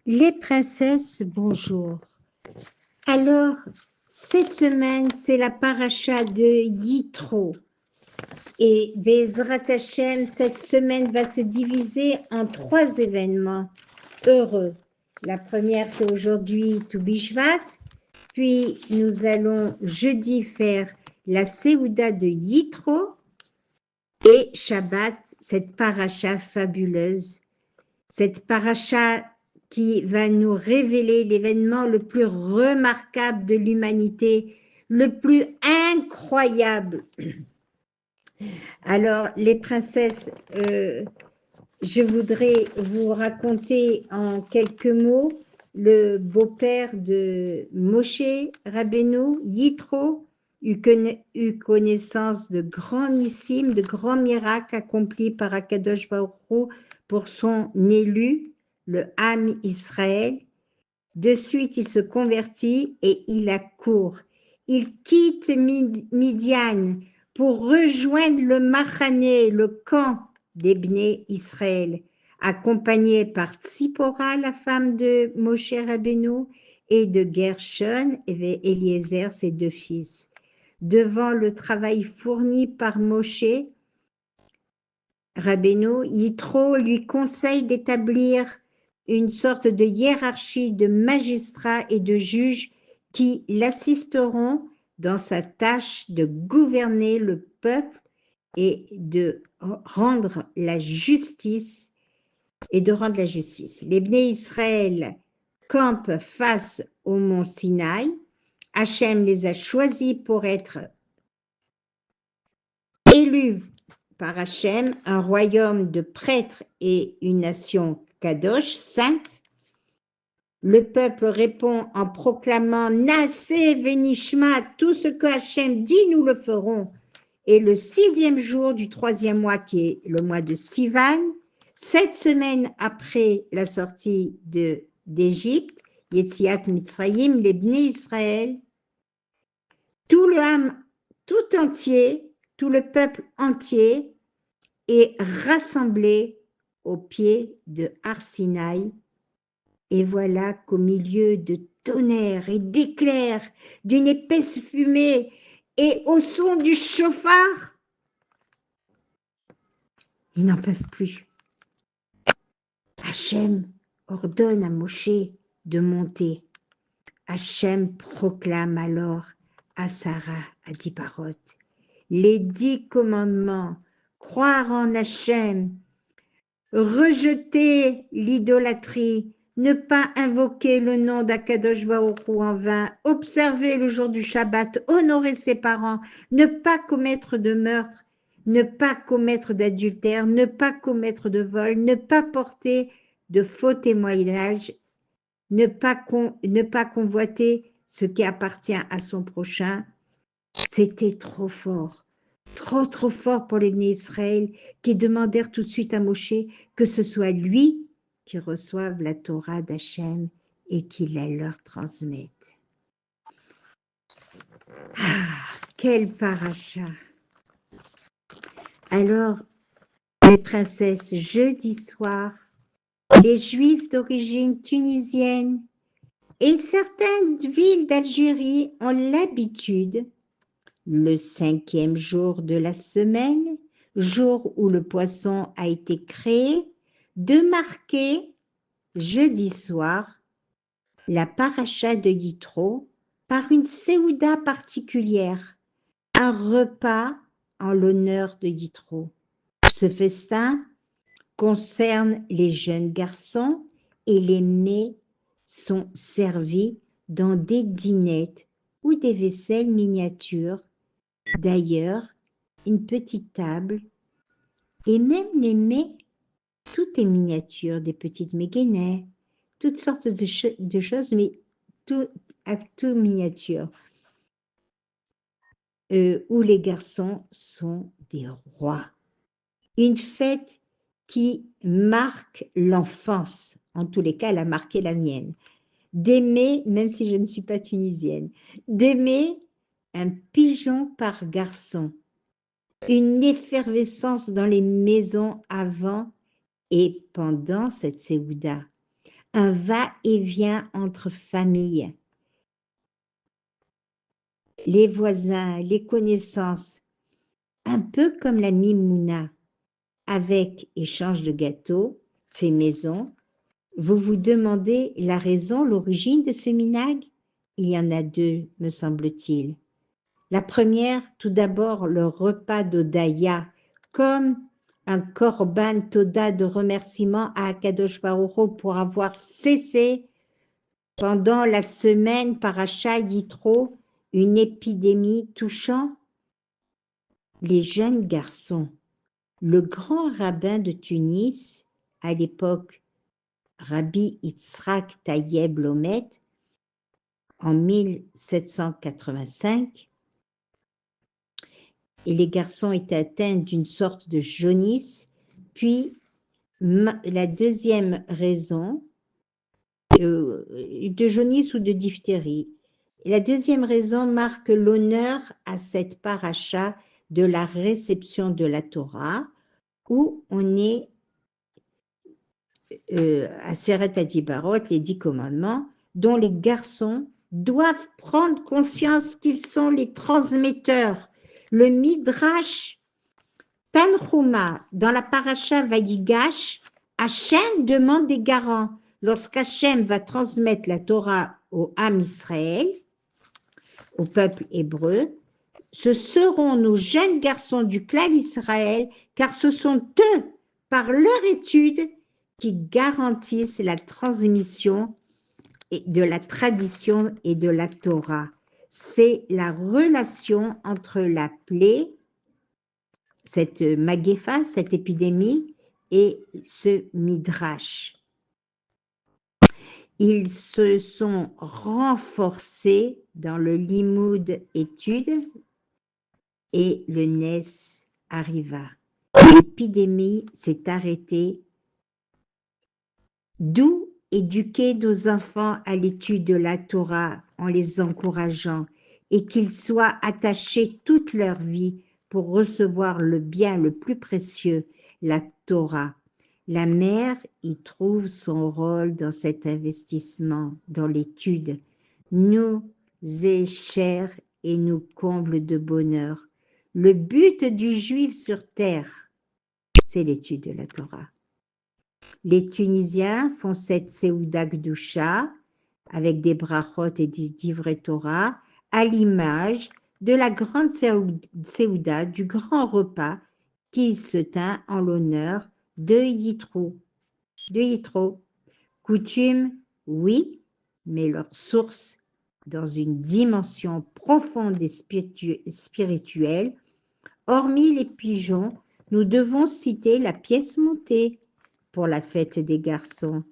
Les princesses, bonjour. Alors, cette semaine, c'est la paracha de Yitro. Et Bezrat Hashem, cette semaine va se diviser en 3 événements heureux. La première, c'est aujourd'hui Tu Bishvat. Puis, nous allons jeudi faire la Séouda de Yitro. Et Shabbat, cette paracha fabuleuse. Cette paracha qui va nous révéler l'événement le plus remarquable de l'humanité, le plus incroyable. Alors, les princesses, je voudrais vous raconter en quelques mots le beau-père de Moshe Rabbeinu, Yitro, eut connaissance de grandissimes, de grands miracles accomplis par Akadosh Baruch Hu pour son élu, le Ham Israël. De suite, il se convertit et il accourt. Il quitte Midian pour rejoindre le Machané, le camp des Bnei Israël, accompagné par Tzipora, la femme de Moshe Rabbeinu, et de Gershon et Eliezer, ses 2 fils. Devant le travail fourni par Moshe Rabbeinu, Yitro lui conseille d'établir une sorte de hiérarchie de magistrats et de juges qui l'assisteront dans sa tâche de gouverner le peuple et de rendre la justice. Les Bnei Israël campent face au mont Sinaï. Hachem les a choisis pour être élus par Hachem, un royaume de prêtres et une nation kadosh, sainte. Le peuple répond en proclamant « Naaseh venishma » tout ce que Hachem dit, nous le ferons. Et le 6e jour du 3e mois, qui est le mois de Sivan, 7 semaines après la sortie d'Égypte, Yetziat Mitzrayim, les Bnei Israël, tout le Ham tout entier, tout le peuple entier est rassemblé au pied de Har Sinaï. Et voilà qu'au milieu de tonnerre et d'éclairs, d'une épaisse fumée et au son du chauffard, ils n'en peuvent plus. Hachem ordonne à Moshe de monter. Hachem proclame alors à Sarah, à Diparot, les 10 commandements, croire en Hachem, rejeter l'idolâtrie, ne pas invoquer le nom d'Akadosh Baruch Hu en vain, observer le jour du Shabbat, honorer ses parents, ne pas commettre de meurtre, ne pas commettre d'adultère, ne pas commettre de vol, ne pas porter de faux témoignages, ne pas convoiter ce qui appartient à son prochain. C'était trop fort. Trop fort pour les Bnei Israël qui demandèrent tout de suite à Moshe que ce soit lui qui reçoive la Torah d'Hachem et qu'il la leur transmette. Ah, quel paracha! Alors, les princesses, jeudi soir, les Juifs d'origine tunisienne et certaines villes d'Algérie ont l'habitude, le 5e jour de la semaine, jour où le poisson a été créé, de marquer jeudi soir la paracha de Yitro par une séouda particulière, un repas en l'honneur de Yitro. Ce festin concerne les jeunes garçons et les mets sont servis dans des dinettes ou des vaisselles miniatures. D'ailleurs, une petite table et même les mets, tout est miniature, des petites méguinées, toutes sortes de choses, mais tout miniature, où les garçons sont des rois. Une fête qui marque l'enfance, en tous les cas, elle a marqué la mienne, d'aimer, même si je ne suis pas tunisienne, d'aimer un pigeon par garçon, une effervescence dans les maisons avant et pendant cette séouda, un va-et-vient entre familles. Les voisins, les connaissances, un peu comme la Mimouna, avec échange de gâteaux, fait maison. Vous vous demandez la raison, l'origine de ce minag? Il y en a deux, me semble-t-il. La première, tout d'abord, le repas d'Odaya, comme un korban toda de remerciement à Akadosh Baruch Hu pour avoir cessé pendant la semaine Paracha Yitro une épidémie touchant les jeunes garçons. Le grand rabbin de Tunis, à l'époque Rabbi Yitzhak Tayeb Lomet, en 1785, et les garçons étaient atteints d'une sorte de jaunisse. Puis, la deuxième raison, de jaunisse ou de diphtérie. La deuxième raison marque l'honneur à cette paracha de la réception de la Torah, où on est à Seret Adibarot, les 10 commandements, dont les garçons doivent prendre conscience qu'ils sont les transmetteurs. Le Midrash Tanhuma, dans la paracha Vayigash, Hachem demande des garants. Lorsqu'Hachem va transmettre la Torah au Ham Israël, au peuple hébreu, ce seront nos jeunes garçons du clan Israël, car ce sont eux, par leur étude, qui garantissent la transmission de la tradition et de la Torah. C'est la relation entre la plaie, cette magéfa, cette épidémie, et ce midrash. Ils se sont renforcés dans le limoud étude et le Nes arriva. L'épidémie s'est arrêtée. D'où éduquer nos enfants à l'étude de la Torah en les encourageant et qu'ils soient attachés toute leur vie pour recevoir le bien le plus précieux, la Torah. La mère y trouve son rôle dans cet investissement, dans l'étude, nous est cher et nous comble de bonheur. Le but du juif sur terre, c'est l'étude de la Torah. Les Tunisiens font cette Seouda Gdusha avec des brachot et des divrei Torah à l'image de la grande Seouda, du grand repas qui se tint en l'honneur de Yitro. Coutume, oui, mais leur source dans une dimension profonde et spirituelle. Hormis les pigeons, nous devons citer la pièce montée pour la fête des garçons.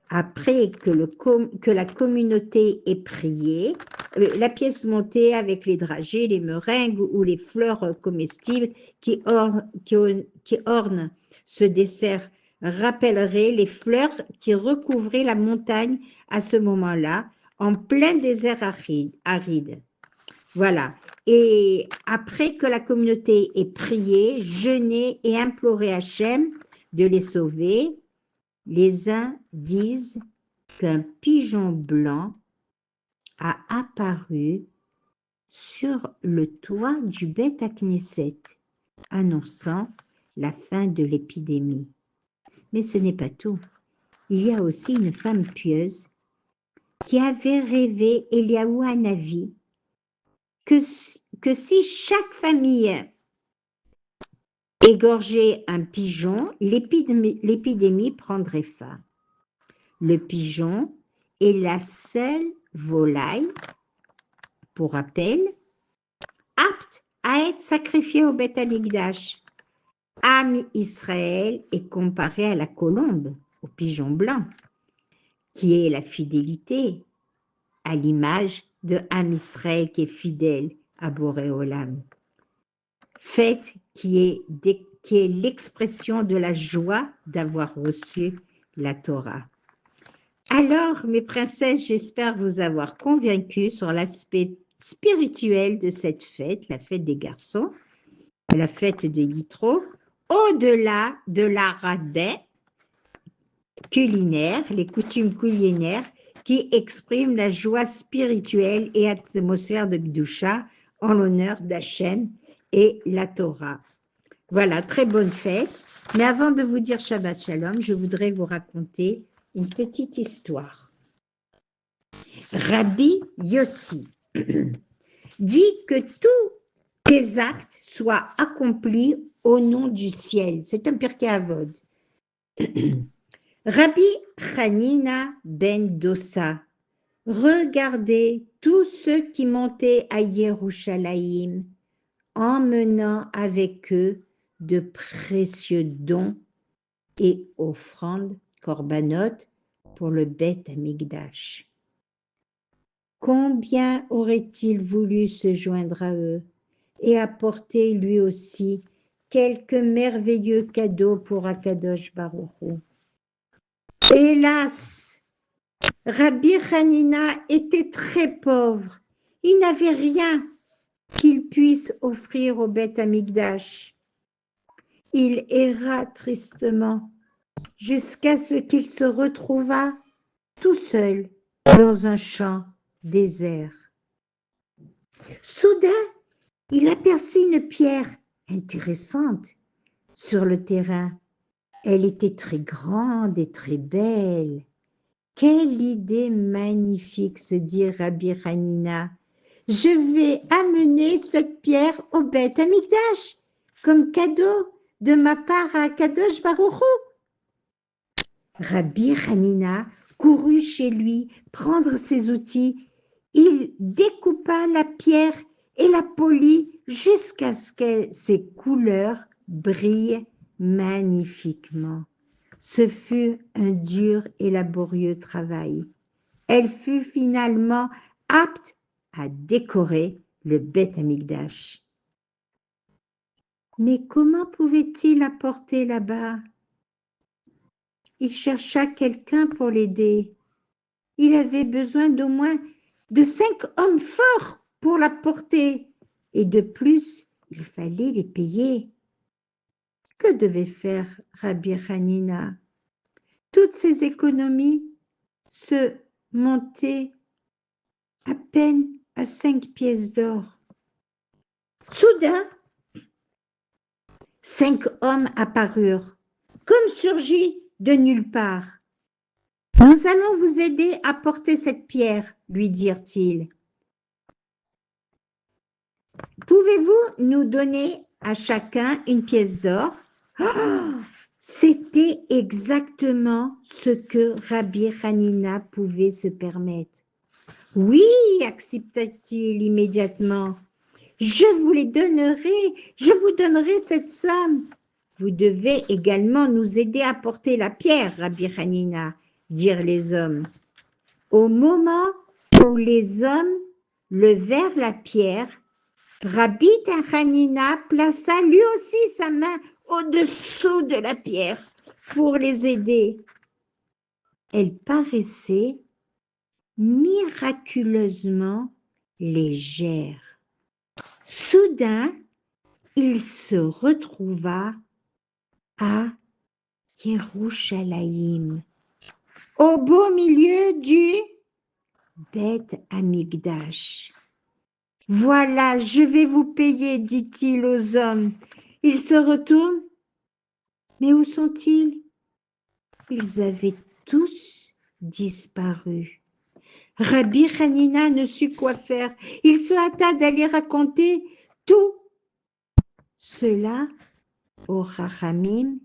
Après que la communauté ait prié, la pièce montée avec les dragées, les meringues ou les fleurs comestibles qui ornent ce dessert rappellerait les fleurs qui recouvraient la montagne à ce moment-là, en plein désert aride. Voilà. Et après que la communauté ait prié, jeûné et imploré Hachem de les sauver, les uns disent qu'un pigeon blanc a apparu sur le toit du Beth Knesset, annonçant la fin de l'épidémie. Mais ce n'est pas tout. Il y a aussi une femme pieuse qui avait rêvé Eliaou Hanavi que si chaque famille égorgeait un pigeon, l'épidémie prendrait fin. Le pigeon est la seule volaille, pour rappel, apte à être sacrifiée au Beth Amikdash. Am Israël est comparé à la colombe, au pigeon blanc, qui est la fidélité, à l'image de Am Israël qui est fidèle à Boré Olam. Fête qui est l'expression de la joie d'avoir reçu la Torah. Alors, mes princesses, j'espère vous avoir convaincu sur l'aspect spirituel de cette fête, la fête des garçons, la fête de Yitro, au-delà de la radin, culinaires, les coutumes culinaires qui expriment la joie spirituelle et atmosphère de Gdusha en l'honneur d'Hachem et la Torah. Voilà, très bonne fête. Mais avant de vous dire Shabbat Shalom, je voudrais vous raconter une petite histoire. Rabbi Yossi dit que tous tes actes soient accomplis au nom du ciel. C'est un Pirkei Avot. Rabbi Hanina ben Dossa, regardez tous ceux qui montaient à Yerushalayim, emmenant avec eux de précieux dons et offrandes, korbanot, pour le Beth Amikdash. Combien aurait-il voulu se joindre à eux et apporter lui aussi quelques merveilleux cadeaux pour Akadosh Baruch Hu. Hélas, Rabbi Hanina était très pauvre. Il n'avait rien qu'il puisse offrir au Beth Amikdash. Il erra tristement jusqu'à ce qu'il se retrouva tout seul dans un champ désert. Soudain, il aperçut une pierre intéressante sur le terrain. Elle était très grande et très belle. Quelle idée magnifique, se dit Rabbi Hanina. Je vais amener cette pierre au Beth Amikdash comme cadeau de ma part à Kadosh Baruch Hu. Rabbi Hanina courut chez lui prendre ses outils. Il découpa la pierre et la polit jusqu'à ce que ses couleurs brillent magnifiquement. Ce fut un dur et laborieux travail. Elle fut finalement apte à décorer le Beth Amikdash. Mais comment pouvait-il la porter là-bas? Il chercha quelqu'un pour l'aider. Il avait besoin d'au moins de 5 hommes forts pour la porter. Et de plus, il fallait les payer. Que devait faire Rabbi Hanina? Toutes ses économies se montaient à peine à 5 pièces d'or. Soudain, 5 hommes apparurent, comme surgis de nulle part. « Nous allons vous aider à porter cette pierre, lui dirent-ils. Pouvez-vous nous donner à chacun une pièce d'or » C'était exactement ce que Rabbi Hanina pouvait se permettre. « Oui, accepta-t-il immédiatement. Je vous donnerai cette somme. Vous devez également nous aider à porter la pierre, Rabbi Hanina, dirent les hommes. Au moment où les hommes levèrent la pierre, Rabbi Hanina plaça lui aussi sa main au-dessous de la pierre pour les aider. Elle paraissait miraculeusement légère. Soudain, il se retrouva à Yerushalayim, au beau milieu du Beth Amikdash. « Voilà, je vais vous payer, dit-il aux hommes. Ils se retournent. Mais où sont-ils? Ils avaient tous disparu. Rabbi Hanina ne sut quoi faire. Il se hâta d'aller raconter tout cela aux Chachamim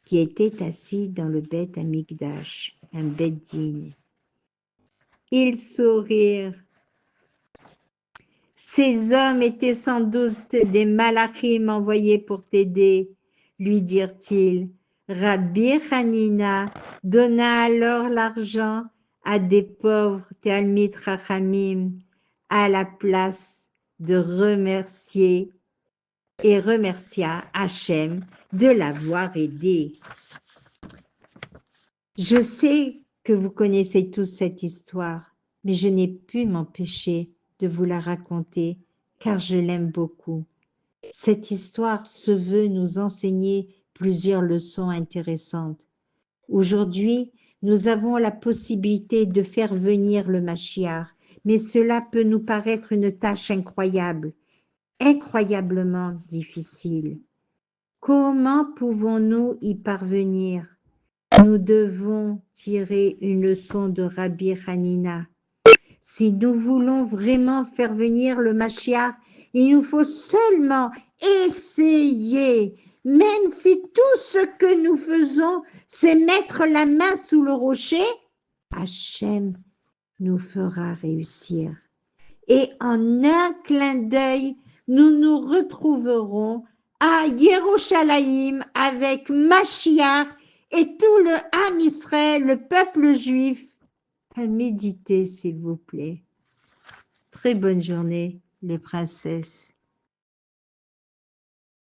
qui étaient assis dans le Beth Amikdash, un Beth Din. Ils sourirent. Ces hommes étaient sans doute des malachim envoyés pour t'aider, lui dirent-ils. Rabbi Hanina donna alors l'argent à des pauvres Talmid Chachamim à la place de remercier et remercia Hachem de l'avoir aidé. Je sais que vous connaissez tous cette histoire, mais je n'ai pu m'empêcher de vous la raconter car je l'aime beaucoup. Cette histoire se veut nous enseigner plusieurs leçons intéressantes. Aujourd'hui, Nous avons la possibilité de faire venir le Mashiach, mais cela peut nous paraître une tâche incroyable, incroyablement difficile. Comment pouvons-nous y parvenir? Nous devons tirer une leçon de Rabbi Hanina. Si nous voulons vraiment faire venir le Mashiach, il nous faut seulement essayer. Même si tout ce que nous faisons, c'est mettre la main sous le rocher, Hachem nous fera réussir. Et en un clin d'œil, nous nous retrouverons à Yerushalayim avec Mashiach et tout le Ham Israël, le peuple juif. À méditer, s'il vous plaît. Très bonne journée, les princesses.